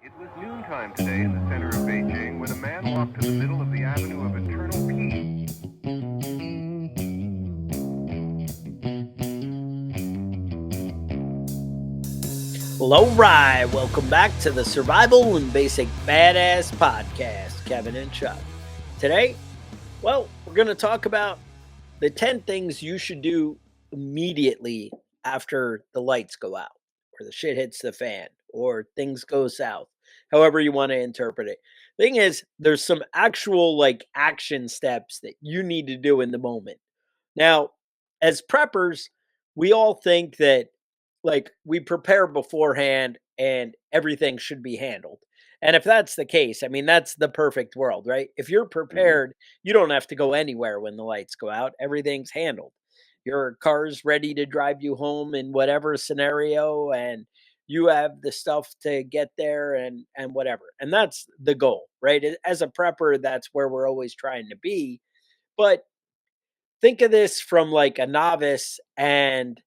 It was noontime today in the center of Beijing when a man walked to the middle of the Avenue of Eternal Peace. Well, all right. Welcome back to the Survival and Basic Badass Podcast, Kevin and Chuck. Today, well, we're going to talk about the 10 things you should do immediately after the lights go out, or the shit hits the fan, or things go south, however you want to interpret it. Thing is, there's some actual action steps that you need to do in the moment. Now, as preppers, we all think that we prepare beforehand and everything should be handled. And if that's the case, I mean, that's the perfect world, right? If you're Mhm. prepared, you don't have to go anywhere when the lights go out. Everything's handled. Your car's ready to drive you home in whatever scenario, and you have the stuff to get there and whatever. And that's the goal, right? As a prepper, that's where we're always trying to be. But think of this from like a novice, and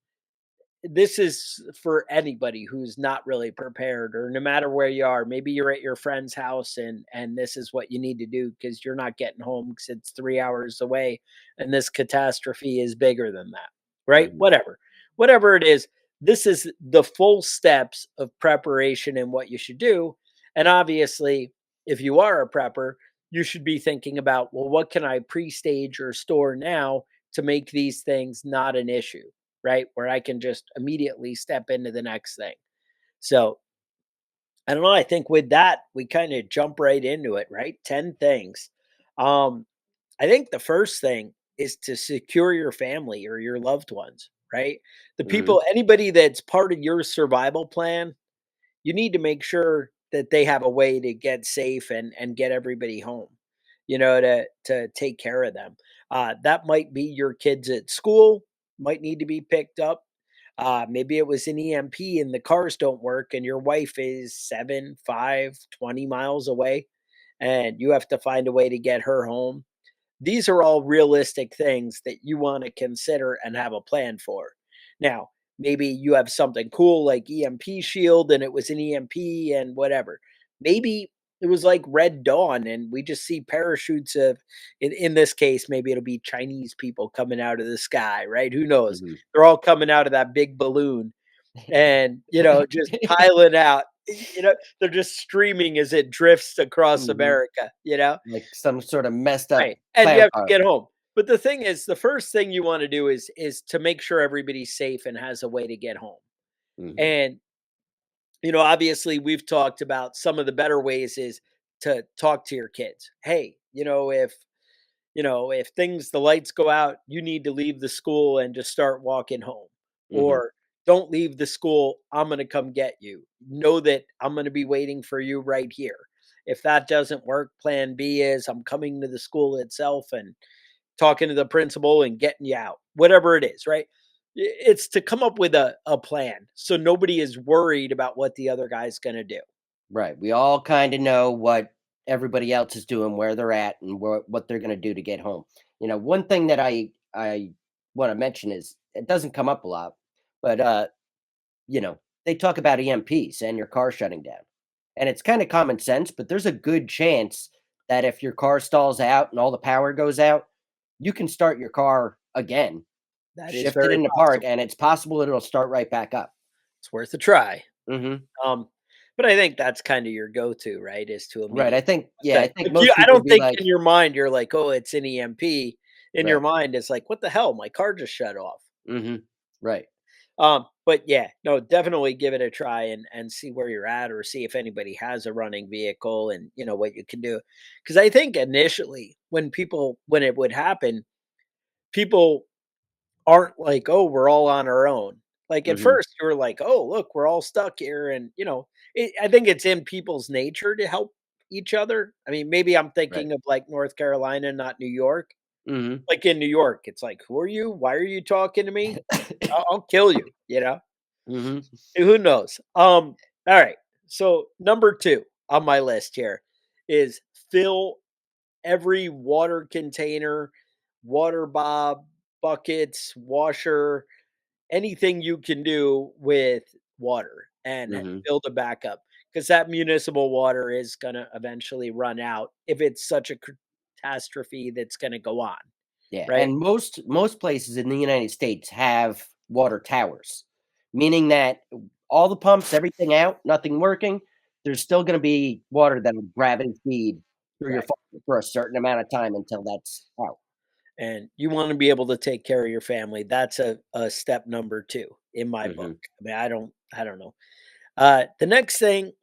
this is for anybody who's not really prepared, or no matter where you are. Maybe you're at your friend's house and this is what you need to do because you're not getting home because it's 3 hours away and this catastrophe is bigger than that, right? Mhm. Whatever it is, this is the full steps of preparation and what you should do. And obviously, if you are a prepper, you should be thinking about, well, what can I pre-stage or store now to make these things not an issue, right? Where I can just immediately step into the next thing. So I don't know. I think with that, we kind of jump right into it, right? 10 things. Um, I think the first thing is to secure your family or your loved ones, right? The Mhm. people, anybody that's part of your survival plan, you need to make sure that they have a way to get safe and get everybody home, to take care of them. That might be your kids at school, might need to be picked up. Maybe it was an EMP and the cars don't work, and your wife is 7, 5, 20 miles away, and you have to find a way to get her home. These are all realistic things that you want to consider and have a plan for. Now, maybe you have something cool like EMP shield and it was an EMP and whatever. Maybe it was like Red Dawn and we just see parachutes of, in this case, maybe it'll be Chinese people coming out of the sky, right? Who knows? Mhm. They're all coming out of that big balloon and, just piling out. They're just streaming as it drifts across Mhm. America, you know? Like some sort of messed up Right, and you clown have to car. get home. But the thing is, the first thing you wanna do is to make sure everybody's safe and has a way to get home. Mhm. And, obviously, we've talked about some of the better ways is to talk to your kids. "Hey, if things the lights go out, you need to leave the school and just start walking home." Mhm. Or, "Don't leave the school, I'm gonna come get you. Know that I'm gonna be waiting for you right here." If that doesn't work, plan B is, "I'm coming to the school itself and talking to the principal and getting you out," whatever it is, right? It's to come up with a plan so nobody is worried about what the other guy's going to do. Right. We all kind of know what everybody else is doing, where they're at, and what they're going to do to get home. One thing that I want to mention is it doesn't come up a lot, but you know, they talk about EMPs and your car shutting down. And it's kind of common sense, but there's a good chance that if your car stalls out and all the power goes out, you can start your car again, That is shift it very into park, possible. and it's possible it'll start right back up. It's worth a try. Mhm. Um, but I think that's kind of your go-to, right? Is to Right, immediately, I think like, you. most I people would don't be think like in your mind you're like, oh, it's an EMP. In your right. mind, it's like, what the hell? My car just shut off. Mhm. Right. But yeah, no, definitely give it a try and see where you're at, or see if anybody has a running vehicle and what you can do. Because I think initially when it would happen, people aren't like, oh, we're all on our own. Like at Mhm. first, you were like, oh, look, we're all stuck here, and I think it's in people's nature to help each other. I mean, maybe I'm Right. thinking of like North Carolina, not New York. Mhm. Like in New York, it's like, who are you? Why are you talking to me? I'll kill you. Mhm. Who knows? All right. So number 2 on my list here is fill every water container, water buckets, washer, anything you can do with water and Mhm. build a backup. because that municipal water is going to eventually run out if it's such a catastrophe that's going to go on, Yeah, right? and most places in the United States have water towers, meaning that all the pumps, everything out, nothing working, there's still gonna be water that'll gravity feed through your Right. faucet for a certain amount of time until that's out. And you want to be able to take care of your family. That's a step number two in my book. Mhm, I mean, I don't know. The next thing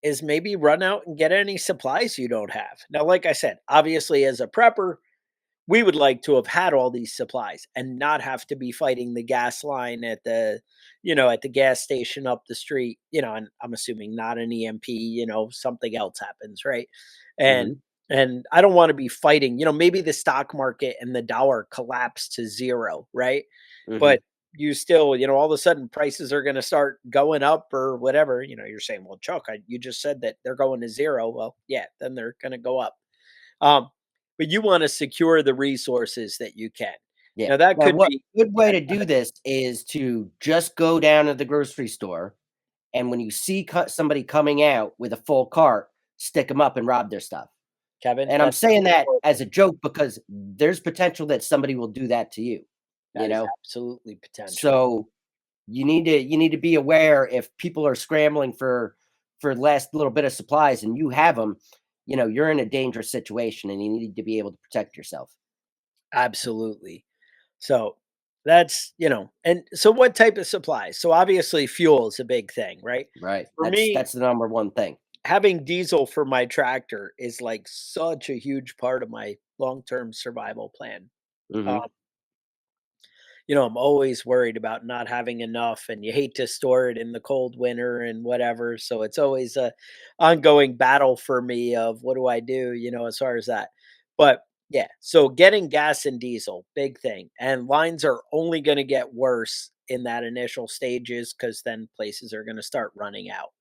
is maybe run out and get any supplies you don't have. Now, like I said, obviously as a prepper, we would like to have had all these supplies and not have to be fighting the gas line at at the gas station up the street, and I'm assuming not an EMP, something else happens, right? And mhm, and I don't want to be fighting, maybe the stock market and the dollar collapse to zero, right? mhm. But you still, all of a sudden prices are going to start going up or whatever. You're saying, well, Chuck, you just said that they're going to zero. Well, yeah, then they're going to go up. um, but you wanna secure the resources that you can. Yeah. Now that Now could what be. good Yeah, way to do this is to just go down to the grocery store, and when you see somebody coming out with a full cart, stick them up and rob their stuff. Kevin, And I'm that saying sounds that as horrible. a joke because there's potential that somebody will do that to you, you That is know? absolutely potential. So, you need to be aware if people are scrambling for the last little bit of supplies and you have them, you're in a dangerous situation and you need to be able to protect yourself. Absolutely. So, and so what type of supplies? So, obviously, fuel is a big thing, right? Right. For That's me, that's the number one thing. having diesel for my tractor is, like, such a huge part of my long-term survival plan. Um Mhm. I'm always worried about not having enough, and you hate to store it in the cold winter and whatever. So it's always a ongoing battle for me of what do I do, as far as that. But yeah, so getting gas and diesel, big thing. And lines are only going to get worse in that initial stages because then places are going to start running out.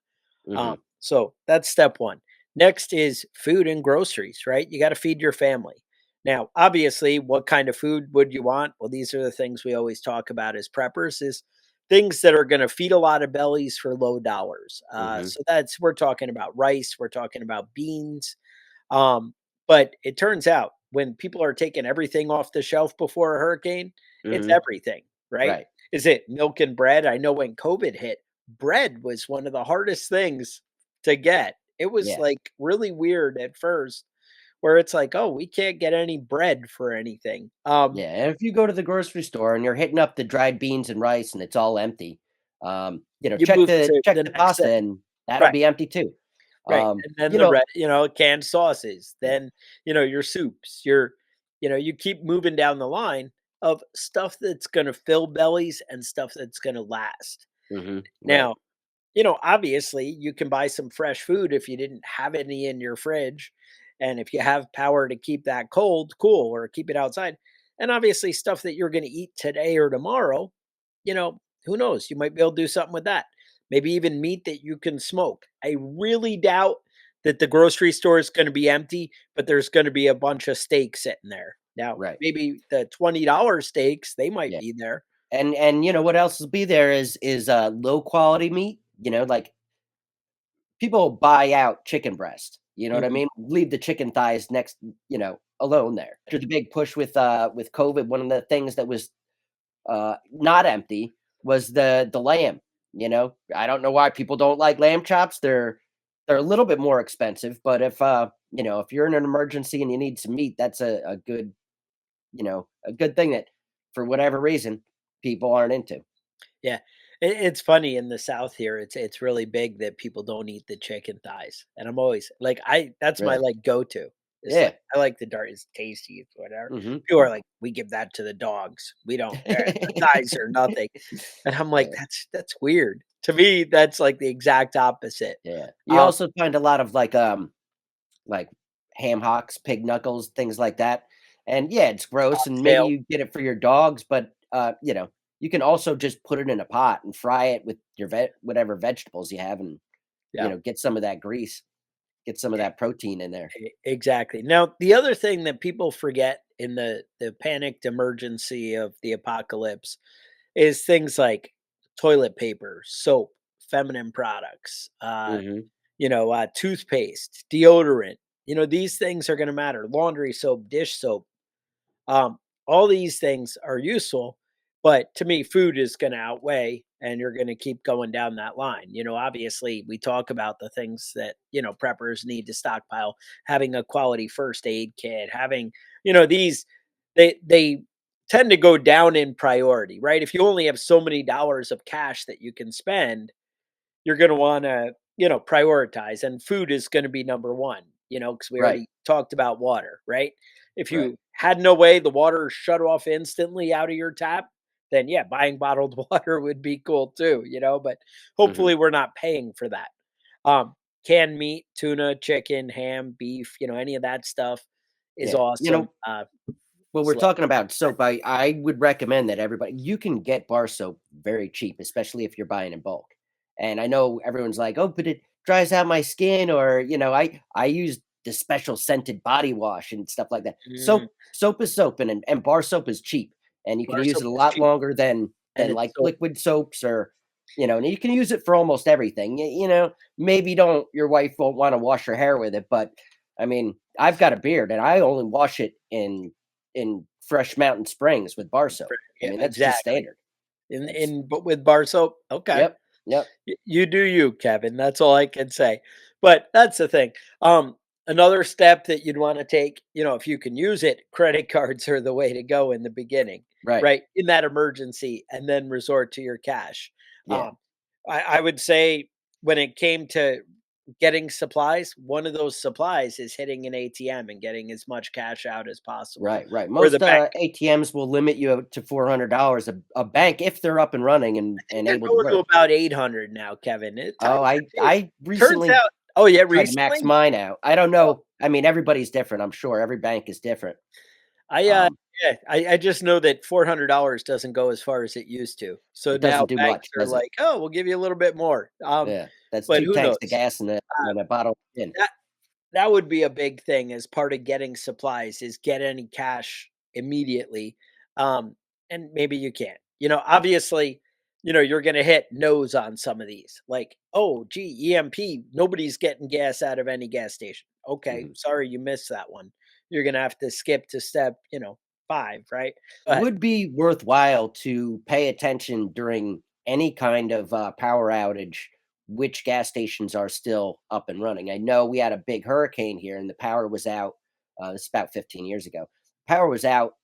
Mhm. So that's step one. Next is food and groceries, right? You got to feed your family. Now, obviously, what kind of food would you want? Well, these are the things we always talk about as preppers is things that are going to feed a lot of bellies for low dollars. Mhm. So we're talking about rice, we're talking about beans. Um, but it turns out when people are taking everything off the shelf before a hurricane, it's Mhm. everything, right? Right. Is it milk and bread? I know when COVID hit, bread was one of the hardest things to get. It was Yeah. like really weird at first where it's like, "Oh, we can't get any bread for anything." Yeah, and if you go to the grocery store and you're hitting up the dried beans and rice and it's all empty, You check move the to check the the next pasta thing. and that'll Right, be empty too. right, and then You know canned sauces, Yeah. then, your soups, you keep moving down the line of stuff that's gonna fill bellies and stuff that's gonna last. Mhm. Right. Now, obviously, you can buy some fresh food if you didn't have any in your fridge. And if you have power to keep that cold, cool, or keep it outside. And obviously, stuff that you're going to eat today or tomorrow, who knows? You might be able to do something with that. Maybe even meat that you can smoke. I really doubt that the grocery store is going to be empty, but there's going to be a bunch of steaks sitting there. Now, Right. maybe the $20 steaks, they might Yeah. be there. And you know what else will be there is low quality meat, like people buy out chicken breast, you know what I Mhm. mean? Leave the chicken thighs next, alone there. After the big push with COVID, one of the things that was not empty was the lamb. I don't know why people don't like lamb chops. They're a little bit more expensive, but if you're in an emergency and you need some meat, that's a good thing that for whatever reason people aren't into. Yeah. It's funny in the South here, it's really big that people don't eat the chicken thighs, and I'm always like, that's my, Really? like, go-to. It's like, Yeah. I like the dart, it's tasty, it's whatever. Hmm. People are like, "We give that to the dogs. We don't the thighs are nothing." And I'm like, Yeah. That's weird." To me, that's, like, the exact opposite. Yeah. You Um, also find a lot of like ham hocks, pig knuckles, things like that. And yeah, it's gross and maybe oxtail. you get it for your dogs, but you can also just put it in a pot and fry it with your whatever vegetables you have and Yeah. get some of that grease, get some of that protein in there. Exactly. Now, the other thing that people forget in the panicked emergency of the apocalypse is things like toilet paper, soap, feminine products, Mhm. toothpaste, deodorant. These things are going to matter. Laundry soap, dish soap. Um, all these things are useful, but to me, food is going to outweigh, and you're going to keep going down that line. Obviously, we talk about the things that preppers need to stockpile, having a quality first aid kit, having these they tend to go down in priority, right? If you only have so many dollars of cash that you can spend, you're going to want to prioritize, and food is going to be number one, because we Right. already talked about water, right? If Right. you had no way the water shut off instantly out of your tap, then yeah, buying bottled water would be cool too, but Hmm. hopefully we're not paying for that. um Canned meat, tuna, chicken, ham, beef, any of that stuff is Yeah. awesome. Well, we're Sli- talking about soap. I would recommend that everybody you can get bar soap very cheap, especially if you're buying in bulk. And I know everyone's like, "Oh, but it dries out my skin," or I use the special scented body wash and stuff like that. mm, Soap is soap, and bar soap is cheap, and you can bar use soap it a is lot cheap, longer and than it's like so liquid soaps or and you can use it for almost everything. Maybe don't your wife won't want to wash her hair with it, but I mean, I've got a beard and I only wash it in fresh mountain springs with bar soap. I yeah, mean, that's just exactly. standard. In That's in but with bar soap? Okay. Yep, yep. You do you, Kevin. That's all I can say. But that's the thing. Another step that you'd want to take, if you can use it, credit cards are the way to go in the beginning, Right. right? In that emergency, and then resort to your cash. Yeah. Um, I would say when it came to getting supplies, one of those supplies is hitting an ATM and getting as much cash out as possible, Right, right. or the Most bank. ATMs will limit you to $400. A bank, if they're up and running I think and they're able to going to work. about 800 now, Kevin. Oh, Times have changed. I Turns recently out, oh yeah, tried to max recently? mine out. I don't Oh, know. I mean, everybody's different. I'm sure every bank is different. I, Um, yeah, I just know that $400 doesn't go as far as it used to. So it now doesn't do banks much, are does it? like, "Oh, we'll give you a little bit more." Yeah, that's But two who tanks of knows? gas in a bottle of gin. That that would be a big thing as part of getting supplies, is get any cash immediately. Um, and maybe you can't. Obviously, you're gonna hit no's on some of these. Like, oh gee, EMP, nobody's getting gas out of any gas station. Okay, Mhm. sorry you missed that one. You're gonna have to skip to step, 5, right? But Would be worthwhile to pay attention during any kind of power outage, which gas stations are still up and running. I know we had a big hurricane here and the power was out. This is about 15 years ago. Power was out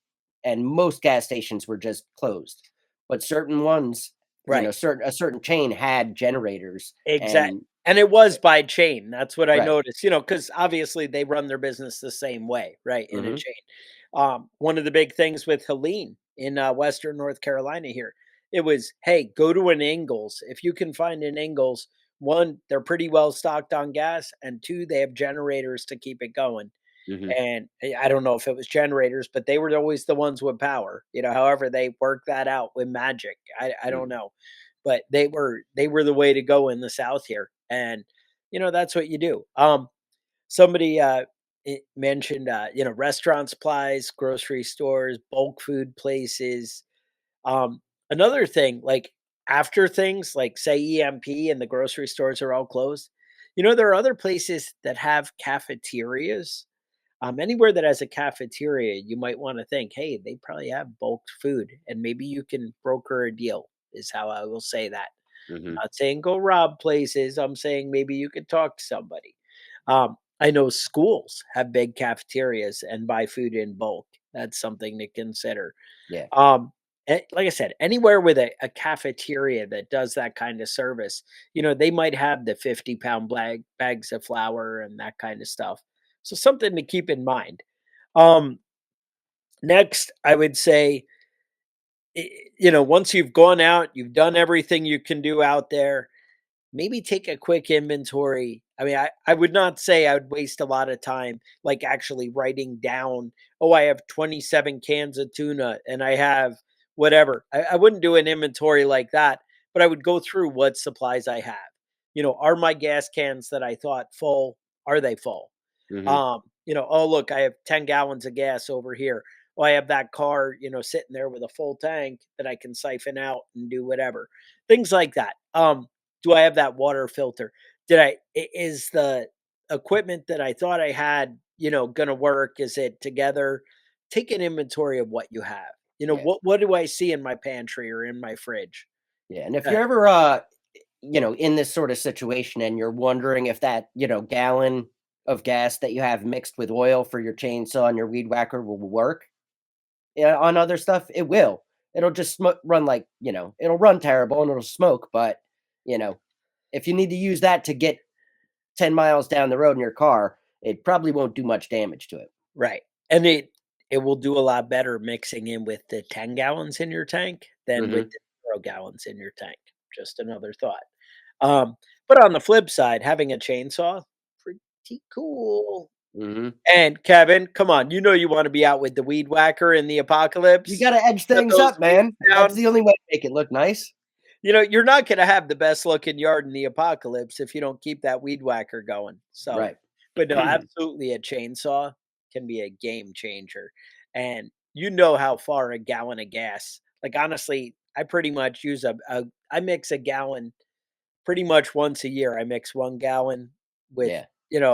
and most gas stations were just closed. But certain ones, right. a certain chain had generators Exact and and it was by chain, that's what I right. noticed, because obviously they run their business the same way, right, in a Hmm. chain. One of the big things with Helene in, Western North Carolina here, it was, "Hey, go to an Ingles. If you can find an Ingles, 1, they're pretty well stocked on gas, and 2, they have generators to keep it going." Hmm. And I don't know if it was generators, but they were always the ones with power. However they worked that out with magic. I don't Hmm. know, but they were the way to go in the South here, and that's what you do. Somebody mentioned restaurant supplies, grocery stores, bulk food places. Um, Another thing, like after things like say EMP and the grocery stores are all closed, there are other places that have cafeterias. Anywhere that has a cafeteria, you might want to think, hey, they probably have bulk food, and maybe you can broker a deal. Is how I will say that. Hmm. Not saying go rob places. I'm saying maybe you could talk to somebody. I know schools have big cafeterias and buy food in bulk. That's something to consider. Yeah. Like I said, anywhere with a cafeteria that does that kind of service, they might have the 50-pound bags of flour and that kind of stuff. So something to keep in mind. Um, Next, I would say, once you've gone out, you've done everything you can do out there, maybe take a quick inventory. I mean, I would not say I would waste a lot of time like actually writing down, oh, I have 27 cans of tuna and I have whatever. I wouldn't do an inventory like that, but I would go through what supplies I have. Are my gas cans that I thought full, are they full? Hmm. Oh look, I have 10 gallons of gas over here. Oh, I have that car, sitting there with a full tank that I can siphon out and do whatever. Things like that. Do I have that water filter? is the equipment that I thought I had, gonna work? Is it together? Take an inventory of what you have. Yeah, What do I see in my pantry or in my fridge? yeah, and if Uh, you're ever, in this sort of situation and you're wondering if that, gallon of gas that you have mixed with oil for your chainsaw and your weed whacker will work, on other stuff, it will. It'll just run like, it'll run terrible and it'll smoke, but, you know, if you need to use that to get 10 miles down the road in your car, it probably won't do much damage to it. right. And it will do a lot better mixing in with the 10 gallons in your tank than with Mhm, the 0 gallons in your tank. Just another thought. Um, but on the flip side, having a chainsaw, pretty cool. mhm. And Kevin, come on, you wanna be out with the weed whacker in the You apocalypse. gotta edge Cut things those up, weeds man. That's down. the only way to make it look nice. You're not gonna have the best looking yard in the apocalypse if you don't keep that weed whacker going. So, Right. but no, absolutely a chainsaw can be a game changer. And you know how far a gallon of gas, like honestly, I pretty much use I mix a gallon pretty much once a year. I mix 1 gallon with, Yeah,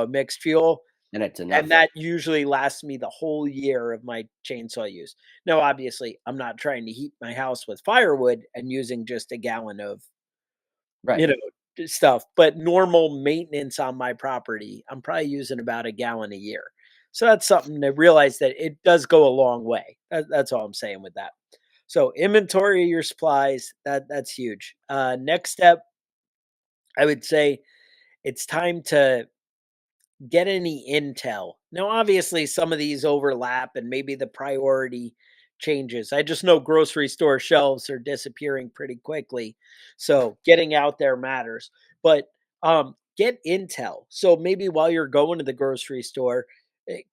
a mixed fuel. and it's And enough. that usually lasts me the whole year of my chainsaw use. Now, obviously, I'm not trying to heat my house with firewood and using just a gallon of, Right. you know, stuff, but normal maintenance on my property, I'm probably using about a gallon a year. So that's something to realize that it does go a long way. That's all I'm saying with that. So inventory your supplies, that's huge. Next step, I would say it's time to get any intel. Now, obviously, some of these overlap and maybe the priority changes. I just know grocery store shelves are disappearing pretty quickly. So getting out there matters. But get intel. So maybe while you're going to the grocery store,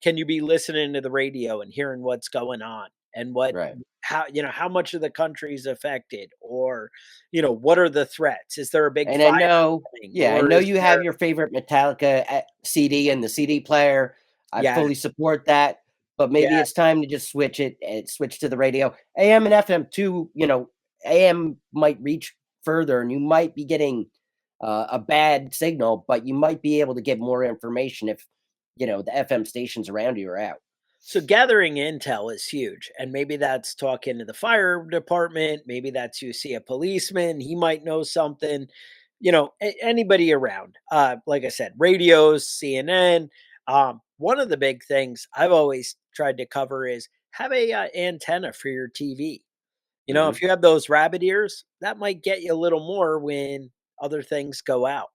can you be listening to the radio and hearing what's going on and Right. how much of the country is affected, or what are the threats? Is there a big And I fire know coming, yeah, I or know is you have there? your favorite Metallica, CD in the CD player. I Yeah, fully support that, but maybe yeah. it's time to just switch it and switch to the radio. AM and FM too, AM might reach further and you might be getting, a bad signal, but you might be able to get more information if, the FM stations around you are out. So gathering intel is huge. And maybe that's talking to the fire department. Maybe that's you see a policeman. He might know something, anybody around. Like I said, radios, CNN. One of the big things I've always tried to cover is have a antenna for your TV. Mhm. If you have those rabbit ears, that might get you a little more when other things go out.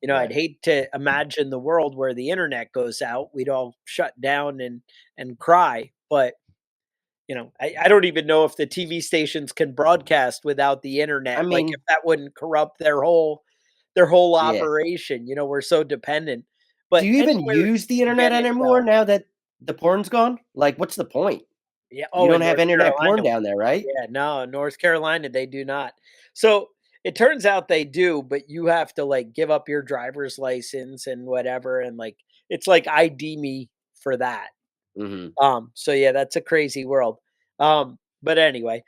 I'd Right. hate to imagine the world where the internet goes out. We'd all shut down and cry. But I don't even know if the TV stations can broadcast without the I internet. Like if mean, that wouldn't corrupt their whole yeah. operation. We're so dependent. Do But you even anywhere use the to internet get anymore intel. now that the porn's gone? Like, what's the point? Yeah. You Oh, don't in have North internet porn Carolina. down there, right? Yeah, no, North Carolina, they do not. So it turns out they do, but you have to like give up your driver's license and whatever, and like it's like ID me for that. Mhm. So yeah, that's a crazy world. But anyway,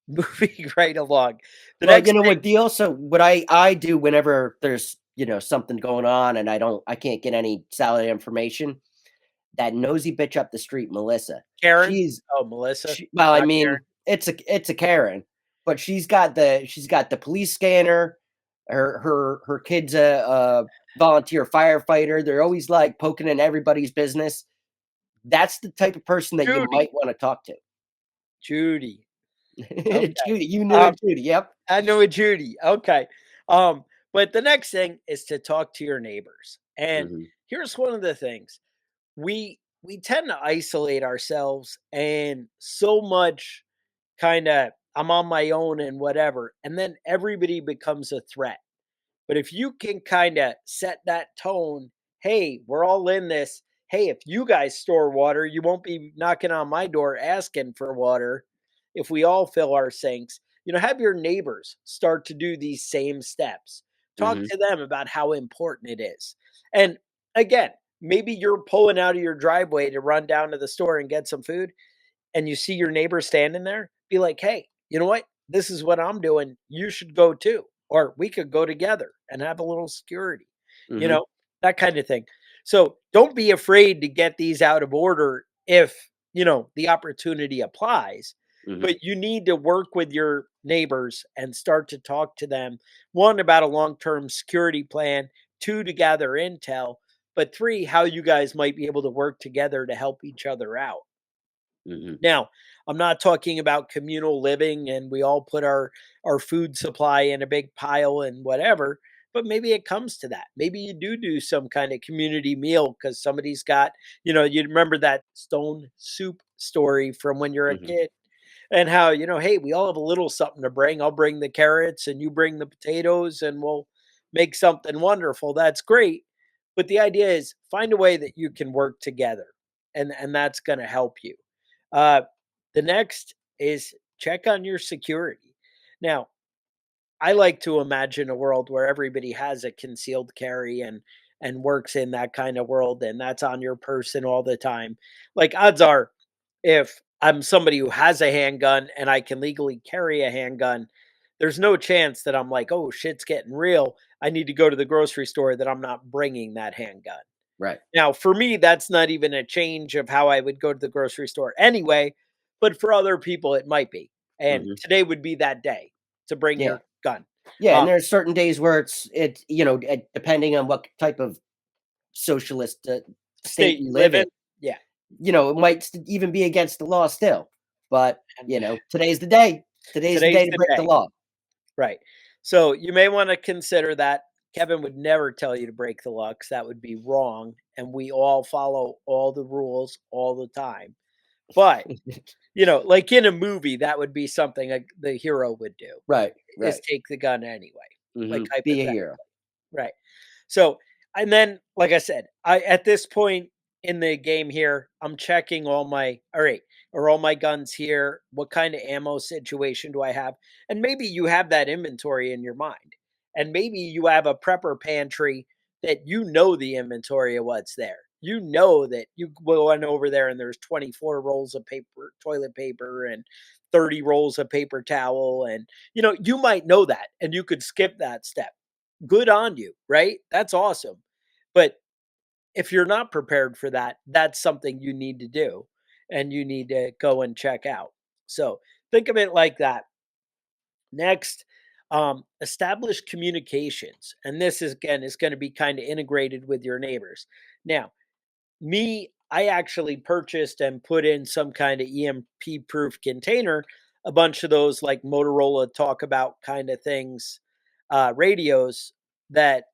moving right along. The Well, you next know thing, what deal? So what I do whenever there's, something going on and I can't get any solid information, that nosy bitch up the street, Melissa. Karen. She's Oh, Melissa, well, I not Karen. mean, it's a Karen, but she's got the police scanner. Her kid's a volunteer firefighter. They're always like poking in everybody's business. That's the type of person that you Judy. might want to talk to. Judy. Okay. Judy, you knew Um, it, Judy. Yep. I know a Judy. Okay. But the next thing is to talk to your neighbors. And Mhm. here's one of the things. We tend to isolate ourselves and so much kind of I'm on my own and whatever. And then everybody becomes a threat. But if you can kind of set that tone, hey, we're all in this. Hey, if you guys store water, you won't be knocking on my door asking for water. If we all fill our sinks, have your neighbors start to do these same steps. Talk Mhm. to them about how important it is. And again, maybe you're pulling out of your driveway to run down to the store and get some food, and you see your neighbor standing there. Be like, hey, you know what? This is what I'm doing. You should go too. or we could go together and have a little security, you Mhm. know, that kind of thing. So don't be afraid to get these out of order if, the opportunity applies, Mhm. but you need to work with your neighbors and start to talk to them. One, about a long term security plan, two, to gather intel, but three, how you guys might be able to work together to help each other out. Mhm. Now, I'm not talking about communal living and we all put our food supply in a big pile and whatever, but maybe it comes to that. Maybe you do some kind of community meal because somebody's got, you remember that stone soup story from when you're a Mhm. kid, and how, hey, we all have a little something to bring. I'll bring the carrots and you bring the potatoes and we'll make something wonderful. That's great. But the idea is find a way that you can work together, and that's going to help you. Uh, the next is check on your security. Now, I like to imagine a world where everybody has a concealed carry and works in that kind of world, and that's on your person all the time. Like, odds are, if I'm somebody who has a handgun and I can legally carry a handgun, there's no chance that I'm like, "Oh, shit's getting real. I need to go to the grocery store," that I'm not bringing that handgun. Right. Now, for me, that's not even a change of how I would go to the grocery store anyway, but for other people, it might be. And Mhm. today would be that day to bring Yeah. your gun. Yeah, and Um, there's certain days where depending on what type of socialist, state State you live live in, in, yeah, it might even be against the law still. But, and today's the day. Today's the today's day to the break the day, law. right? So you may want to consider that. Kevin would never tell you to break the law because that would be wrong, and we all follow all the rules all the time. But like in a movie, that would be something the hero would do, Right, is right. take the gun anyway, like Mhm. Be a hypothetically. hero. Right. So, and then, like I said, I at this point in the game here, I'm checking all right, are all my guns here? What kind of ammo situation do I have? And maybe you have that inventory in your mind. And maybe you have a prepper pantry that the inventory of what's there. You know that you went over there and there's 24 rolls of paper, toilet paper, and 30 rolls of paper towel. And, you might know that and you could skip that step. Good on you, right? That's awesome. But if you're not prepared for that, that's something you need to do and you need to go and check out. So think of it like that. Next, establish communications. And this is, again, is going to be kind of integrated with your neighbors. Now, I actually purchased and put in some kind of EMP proof container, a bunch of those like Motorola talk about kind of things, radios that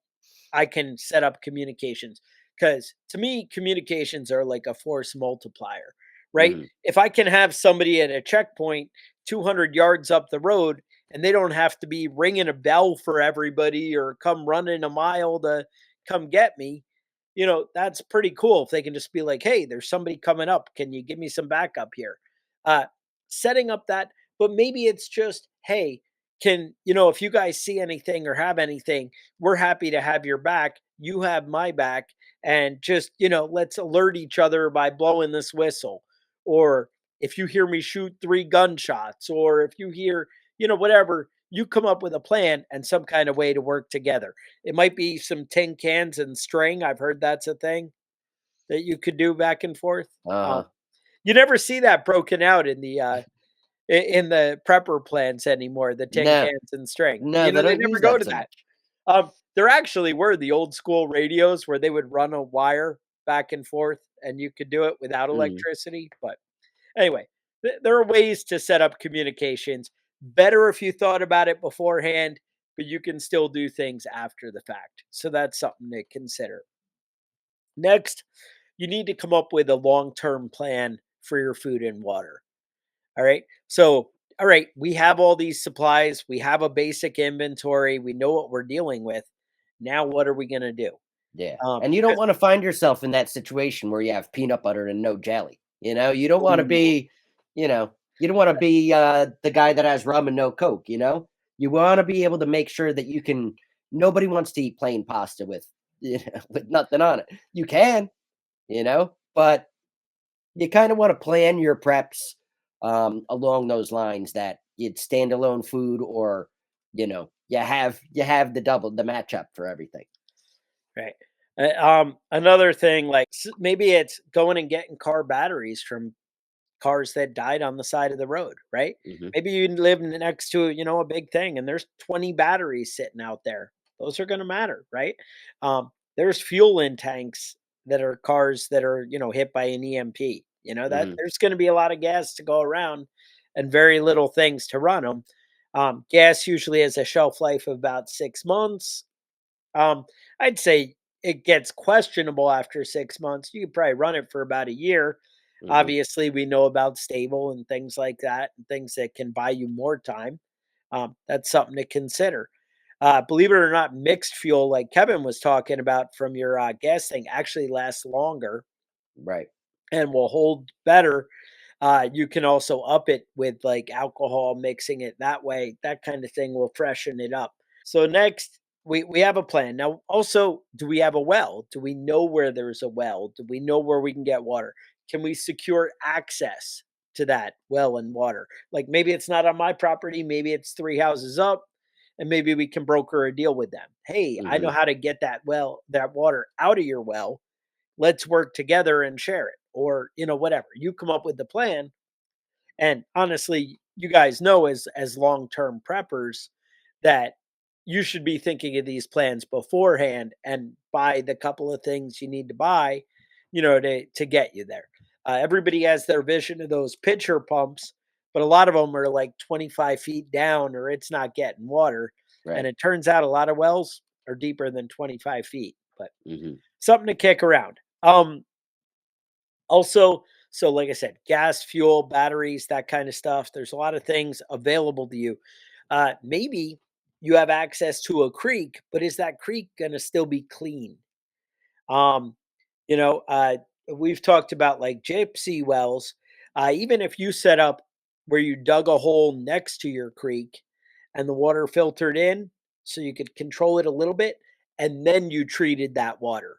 I can set up communications. Because to me, communications are like a force multiplier, right? Mhm. If I can have somebody at a checkpoint 200 yards up the road and they don't have to be ringing a bell for everybody or come running a mile to come get me, that's pretty cool. If they can just be like, hey, there's somebody coming up. Can you give me some backup here? Uh, Setting up that, but maybe it's just, hey, if you guys see anything or have anything, we're happy to have your back. You have my back. And just, let's alert each other by blowing this whistle. Or if you hear me shoot 3 gunshots, or if you hear, whatever, you come up with a plan and some kind of way to work together. It might be some tin cans and string. I've heard that's a thing that you could do back and forth. Um, Uh-huh. you never see that broken out in the prepper plans anymore, the tin No. cans and string. No, they They don't never use go that to so that. much. There actually were the old school radios where they would run a wire back and forth and you could do it without Mhm. electricity. But anyway, there are ways to set up communications. Better if you thought about it beforehand, but you can still do things after the fact. So that's something to consider. Next, you need to come up with a long term plan for your food and water. All right. So, all right, we have all these supplies, we have a basic inventory, we know what we're dealing with. Now, what are we going to do? Yeah, and you don't 'Cause- wanna find yourself in that situation where you have peanut butter and no jelly, you don't wanna Ooh, be you know, you don't wanna be, the guy that has rum and no Coke, you know? You wanna be able to make sure that you can nobody wants to eat plain pasta with, with nothing on it. You can, but you kinda wanna plan your preps, along those lines that it's standalone food or, you have the matchup for everything. Right. Another thing, like maybe it's going and getting car batteries from cars that died on the side of the road, right? Hmm. Maybe you live next to, a big thing and there's 20 batteries sitting out there. Those are going to matter, right? There's fuel in tanks that are cars that are, hit by an EMP. That Hmm. there's going to be a lot of gas to go around and very little things to run them. Gas usually has a shelf life of about 6 months. um, I'd say it gets questionable after 6 months. You could probably run it for about a year. Hmm. Obviously, we know about stable and things like that, and things that can buy you more time. That's something to consider. Believe it or not, mixed fuel, like Kevin was talking about from your gas thing, actually lasts longer Right. and will hold better. You can also up it with like alcohol, mixing it that way. That kind of thing will freshen it up. So next, we have a plan. Now, also, do we have a well? Do we know where there's a well? Do we know where we can get water? Can we secure access to that well and water? Like maybe it's not on my property, maybe it's 3 houses up, and maybe we can broker a deal with them. Hey, I know Hmm. how to get that water out of your well. Let's work together and share it. Or, whatever. You come up with the plan, and honestly, you guys know as long-term preppers that you should be thinking of these plans beforehand and buy the couple of things you need to buy, to get you there. Everybody has their vision of those pitcher pumps, but a lot of them are like 25 feet down or it's not getting water. And Right. it turns out a lot of wells are deeper than 25 feet, but Hmm. something to kick around. Also, so like I said, gas, fuel, batteries, that kind of stuff. There's a lot of things available to you. Maybe you have access to a creek, but is that creek going to still be clean? Um, you know, uh, we've talked about like gypsy wells. Even if you set up where you dug a hole next to your creek and the water filtered in so you could control it a little bit, and then you treated that water.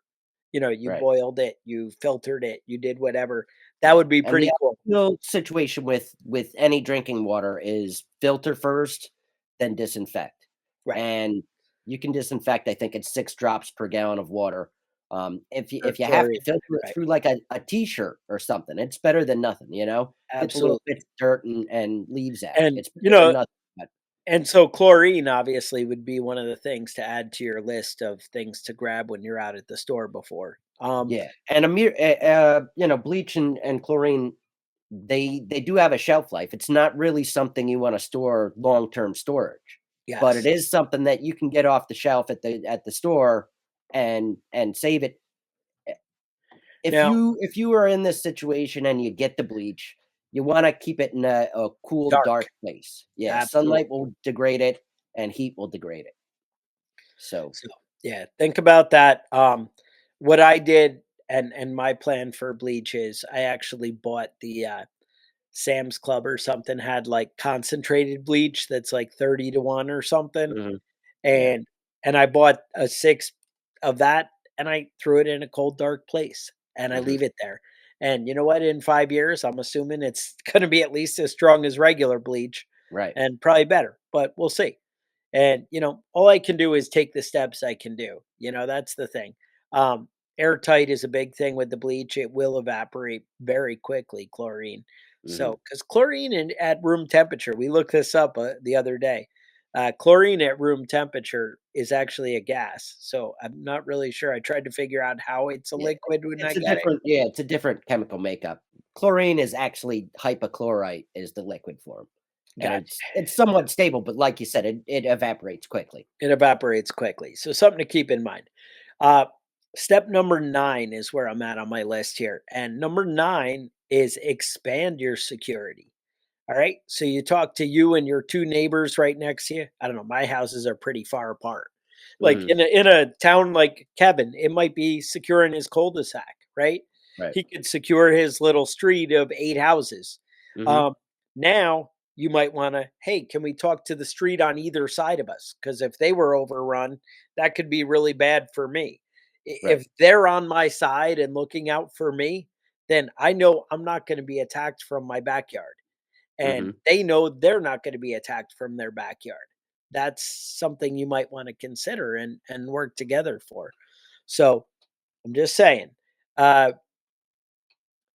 You Right. boiled it, you filtered it, you did whatever. That Yeah. would be And the pretty cool. ideal situation with any drinking water is filter first, then disinfect. Right. And you can disinfect, I think it's 6 drops per gallon of water. Or If you have to chlorine. filter it Right. through like a t-shirt or something, it's better than nothing. Gets a little Absolutely. bit of dirt and leaves out. And It's better than nothing. But and so chlorine obviously would be one of the things to add to your list of things to grab when you're out at the store before. yeah. And bleach and chlorine, they do have a shelf life. It's not really something you wanna store long-term storage, but it Yes. is something that you can get off the shelf at the store and save it. Eh, Now, if you are in this situation and you get the bleach, you wanna keep it in a cool, dark dark. place. Yeah, sunlight Absolutely. will degrade it and heat will degrade it. So So, yeah, think about that. What I did and my plan for bleach is I actually bought the Sam's Club or something had like concentrated bleach that's like 30 to 1 or something. mhm, yeah, And I bought a 6 of that, and I threw it in a cold, dark place, and I mhm, leave it there. And you know what? In 5 years, I'm assuming it's gonna be at least as strong as regular bleach right, and probably better, but we'll see. And, all I can do is take the steps I can do. That's the thing. Airtight is a big thing with the bleach. It will evaporate very quickly, chlorine. mhm, So, because chlorine at room temperature, we looked this up the other day. Chlorine at room temperature is actually a gas. So I'm not really sure. I tried to figure out how it's a yeah. liquid when I It's a get it. different yeah, it's a different chemical makeup. Chlorine is actually hypochlorite is the liquid form, and Gotcha. it's somewhat stable, but like you said, it evaporates quickly. It evaporates quickly. So something to keep in mind. Uh, Step number 9 is where I'm at on my list here. And number 9 is expand your security. All right. So you talk to you and your 2 neighbors right next to you. I don't know. My houses are pretty far apart. Like Mhm, in a town like Kevin, it might be securing his cul-de-sac, right? right. He could secure his little street of 8 houses. Mhm, Um, Now you might want to, hey, can we talk to the street on either side of us? Because if they were overrun, that could be really bad for me. right. If they're on my side and looking out for me, then I know I'm not going to be attacked from my backyard, and Mhm, they know they're not going to be attacked from their backyard. that's something you might want to consider and work together for. So I'm just saying. Uh,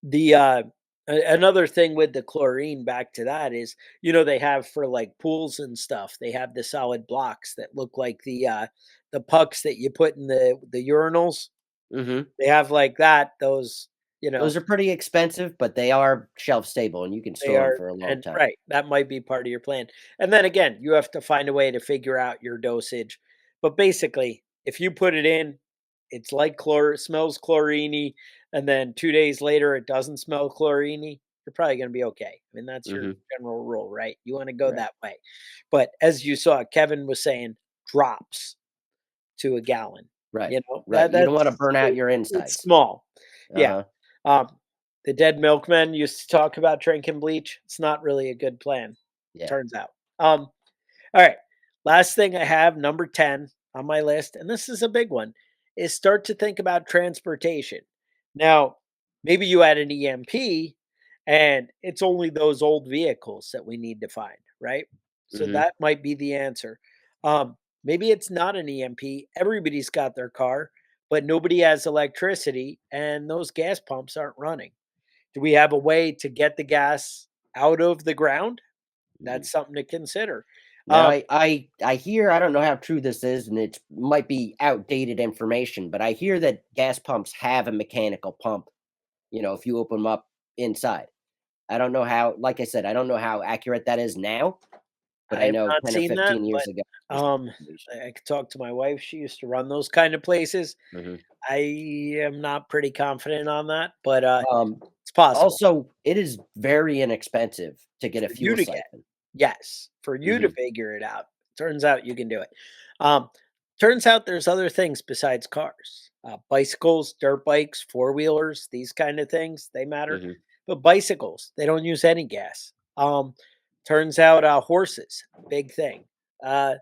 the Another thing with the chlorine, back to that, is they have for like pools and stuff. They have the solid blocks that look like the pucks that you put in the urinals. Hmm. They have like that. Those, Those are pretty expensive, but they are shelf stable and you can they store them are, for a long and time. right, that might be part of your plan. And then again, you have to find a way to figure out your dosage. But basically, if you put it in, it's like smells chlorini, and then 2 days later it doesn't smell chlorini, you're probably going to be okay. I mean, that's your Hmm. general rule, right? You want to go Right. that way. But as you saw, Kevin was saying drops to a gallon. Right. Right. That You don't want to that's burn out your it's insides. small. Yeah. Uh-huh. Um, the dead milkmen used to talk about drinking bleach. It's not really a good plan, Yeah. turns out. All right. Last thing I have, number 10 on my list, and this is a big one, is start to think about transportation. Now, maybe you had an EMP and it's only those old vehicles that we need to find, right? So Hmm. that might be the answer. Maybe it's not an EMP. Everybody's got their car, but nobody has electricity and those gas pumps aren't running. Do we have a way to get the gas out of the ground? Hmm. That's something to consider. Now, Um, I hear, I don't know how true this is, and it might be outdated information, but I hear that gas pumps have a mechanical pump. If you open them up inside. I don't know how. Like I said, I don't know how accurate that is now, but I I have know not 10 or seen that, 15 years but, ago was the um, situation. I could talk to my wife. She used to run those kind of places. Hmm. I am not pretty confident on that, but, Um, it's possible Also, it is very inexpensive to get a for you fuel to get. siphon. Yes, for you to Hmm. figure it out. Turns out you can do it. Um, Turns out there's other things besides cars. Bicycles, dirt bikes, four-wheelers, these kind of things, they matter. Hmm. But bicycles, they don't use any gas. Turns out, horses, big thing. Uh,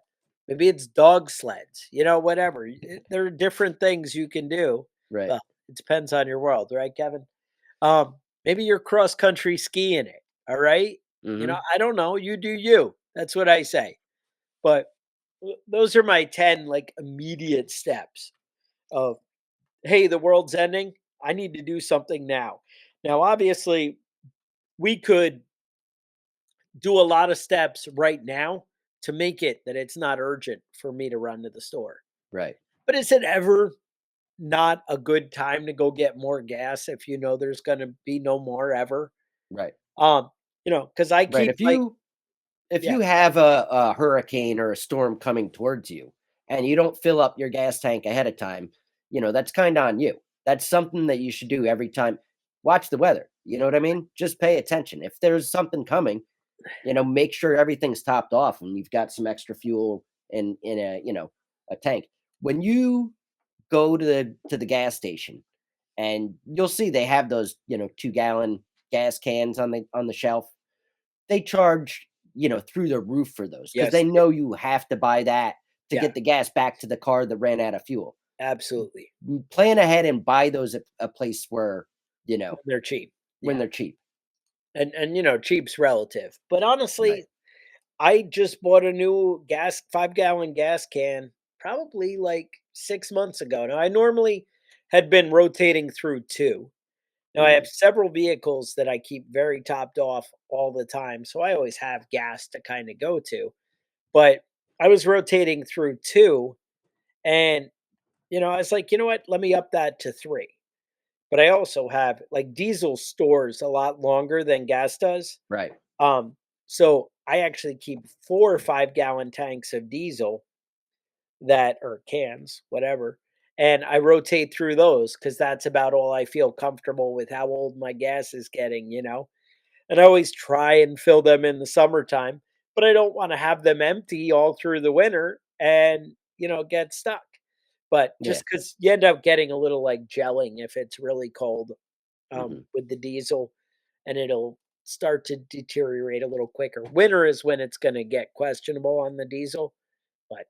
Maybe it's dog sleds, whatever. There are different things you can do. Right. Well, it depends on your world, right, Kevin? Maybe you're cross country skiing it. All right. Hmm. I don't know. You do you. That's what I say. But those are my 10 like immediate steps of, hey, the world's ending. I need to do something now. Now, obviously, we could do a lot of steps right now to make it that it's not urgent for me to run to the store. Right. But is it ever not a good time to go get more gas if you know there's going to be no more ever? Right. Um, because I Right. keep like, If yeah, you have a hurricane or a storm coming towards you and you don't fill up your gas tank ahead of time, that's kind of on you. That's something that you should do every time. Watch the weather. You know what I mean? Just pay attention. If there's something coming, make sure everything's topped off and you've got some extra fuel in a tank. When you go to the gas station, and you'll see they have those 2-gallon gas cans on the shelf. They charge, through the roof for those because yes, they know you have to buy that to yeah, get the gas back to the car that ran out of fuel. absolutely. Plan ahead and buy those at a place where, you know, When they're cheap. when Yeah. they're cheap. And cheap's relative. But Right. honestly, I just bought a new 5-gallon gas can probably like 6 months ago. Now I normally had been rotating through two. Now I have Mhm. several vehicles that I keep very topped off all the time. So I always have gas to kind of go to. But I was rotating through two, and I was like, you know what? Let me up that to three. But I also have like diesel stores a lot longer than gas does. Right. Um, so I actually keep 4 or 5 gallon tanks of diesel that or cans, whatever. And I rotate through those because that's about all I feel comfortable with how old my gas is getting. And I always try and fill them in the summertime, but I don't want to have them empty all through the winter and, get stuck. But Yeah. just because you end up getting a little like gelling if it's really cold, Mhm. with the diesel, and it'll start to deteriorate a little quicker. Winter is when it's going to get questionable on the diesel, but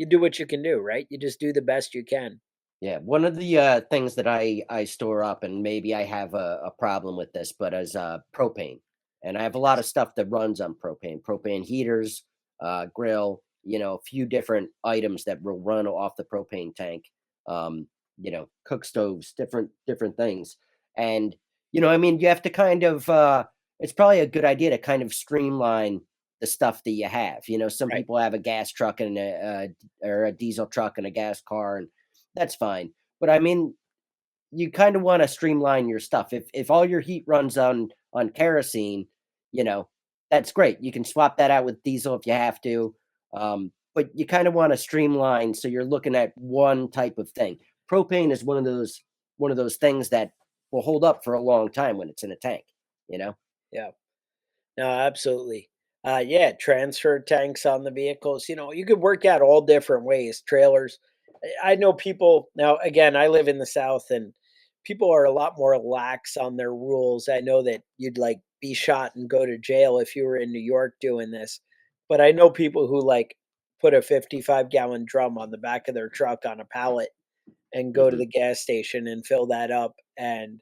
you do what you can do, right? You just do the best you can. Yeah. One of the things that I store up, and maybe I have a problem with this, but is propane. And I have a lot of Yes. stuff that runs on propane, propane heaters, grill. a few different items that will run off the propane tank. Um, cook stoves, different things. And you have to kind of it's probably a good idea to kind of streamline the stuff that you have. Some Right. people have a gas truck and or a diesel truck and a gas car, and that's fine. But I mean, you kind of want to streamline your stuff. If all your heat runs on kerosene, you know, that's great. You can swap that out with diesel if you have to. But you kind of want to streamline so you're looking at one type of thing. Propane is one of those things that will hold up for a long time when it's in a tank, you know? Yeah. No, absolutely. Yeah, transfer tanks on the vehicles. You could work out all different ways. Trailers. I know people now. Again, I live in the South, and people are a lot more lax on their rules. I know that you'd like be shot and go to jail if you were in New York doing this, but I know people who like put a 55-gallon drum on the back of their truck on a pallet and go to Hmm. the gas station and fill that up and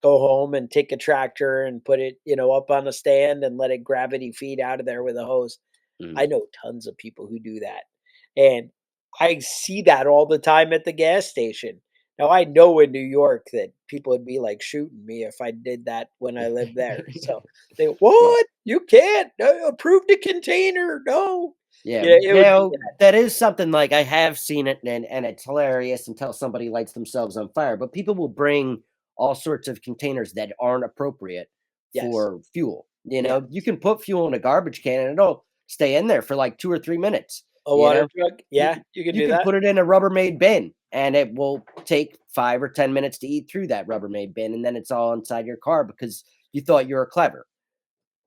go home and take a tractor and put it, up on a stand and let it gravity feed out of there with a hose. Hmm. I know tons of people who do that. And I see that all the time at the gas station. Now I know in New York that people would be like shooting me if I did that when I lived there. So they, Yeah. what? You can't approve the container. No. Yeah. Yeah, it would be Now that is something like I have seen it, and it's hilarious until somebody lights themselves on fire. But people will bring all sorts of containers that aren't appropriate yes. for fuel. Yes. You can put fuel in a garbage can and it'll stay in there for like 2 or 3 minutes. A You water know, truck. you Yeah, you can you do can that. put it in a Rubbermaid bin and it will take 5 or 10 minutes to eat through that Rubbermaid bin, and then it's all inside your car because you thought you were clever.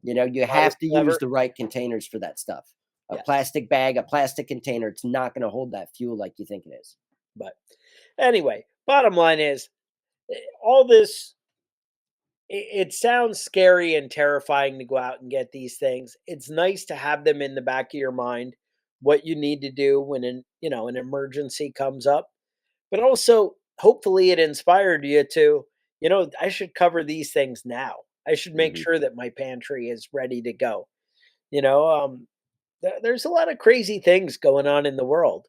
You Not as have to use clever. the right containers for that stuff. A Yes. plastic bag, a plastic container, it's not gonna hold that fuel like you think it is. But anyway, bottom line is all this, it sounds scary and terrifying to go out and get these things. It's nice to have them in the back of your mind, what you need to do when an emergency comes up. But also, hopefully it inspired you to, I should cover these things now. I should make Mhm. sure that my pantry is ready to go. You know, there's a lot of crazy things going on in the world.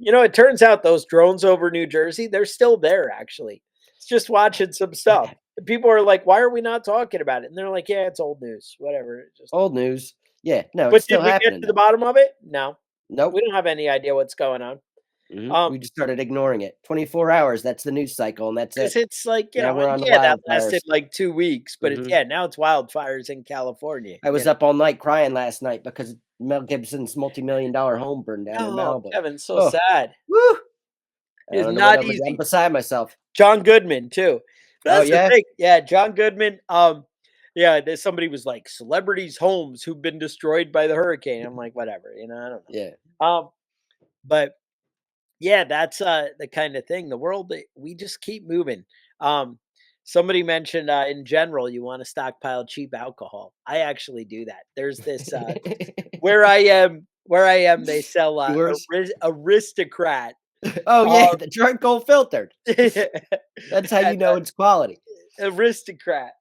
It turns out those drones over New Jersey, they're still there actually. It's just watching some stuff. And people are like, "Why are we not talking about it?" And they're like, "Yeah, it's old news. Whatever." Just Old news. Yeah, no, it's But still did we get happening to the though. bottom of it? No. We Nope. don't have any idea what's going on. We Um, just started ignoring it. 24 hours, that's the news cycle, and that's because it. it's like, Now we're on the yeah, that lasted wildfires. like 2 weeks, but it's Mhm. yeah, now it's wildfires in California. I was up all night crying last night because Mel Gibson's multi-million-dollar home burned down in Oh, Malibu. Kevin, so Oh, sad. woo! I It's don't know what not I'm easy. beside myself. John Goodman too. Oh, That's the yeah? thing. Yeah, John Goodman. Yeah, there's somebody was like celebrities' homes who've been destroyed by the hurricane. I'm like, whatever, I don't Yeah. know. But yeah, that's the kind of thing. The world we just keep moving. Um, somebody mentioned in general you want to stockpile cheap alcohol. I actually do that. There's this where I am, they sell Yours? aristocrat. Oh, Uh, yeah, the charcoal filtered. That's how you and, know it's quality. aristocrat.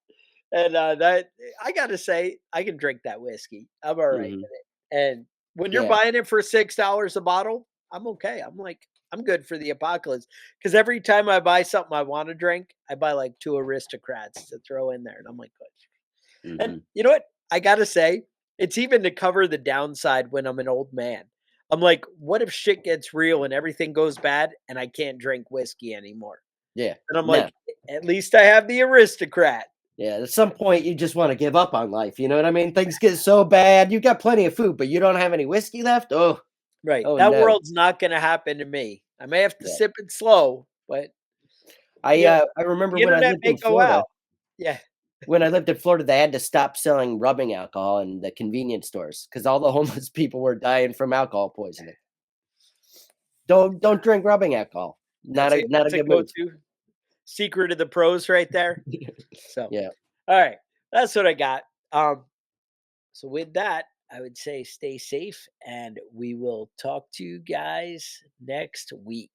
And that I gotta say, I can drink that whiskey. I'm all right Mhm. with it. And when you're Yeah. buying it for $6 a bottle, I'm okay. I'm like, I'm good for the apocalypse. Because every time I buy something I want to drink, I buy like two aristocrats to throw in there. And I'm like, good. And Mhm. you know what? I gotta say, it's even to cover the downside when I'm an old man. I'm like, what if shit gets real and everything goes bad and I can't drink whiskey anymore? Yeah. And I'm No. like, at least I have the aristocrat. Yeah, at some point, you just wanna give up on life, you know what I mean? Things get so bad, you got plenty of food, but you don't have any whiskey left? Oh, Right. oh, That no. world's not gonna happen to me. I may have to Yeah. sip it slow, but I, you know, uh, I remember the internet may go out. Yeah. they had to stop selling rubbing alcohol in the convenience stores because all the homeless people were dying from alcohol poisoning. Don't drink rubbing alcohol. Not a That's a good move. go-to secret of the pros right there. So, Yeah. all right. That's what I got. So with that, I would say stay safe and we will talk to you guys next week.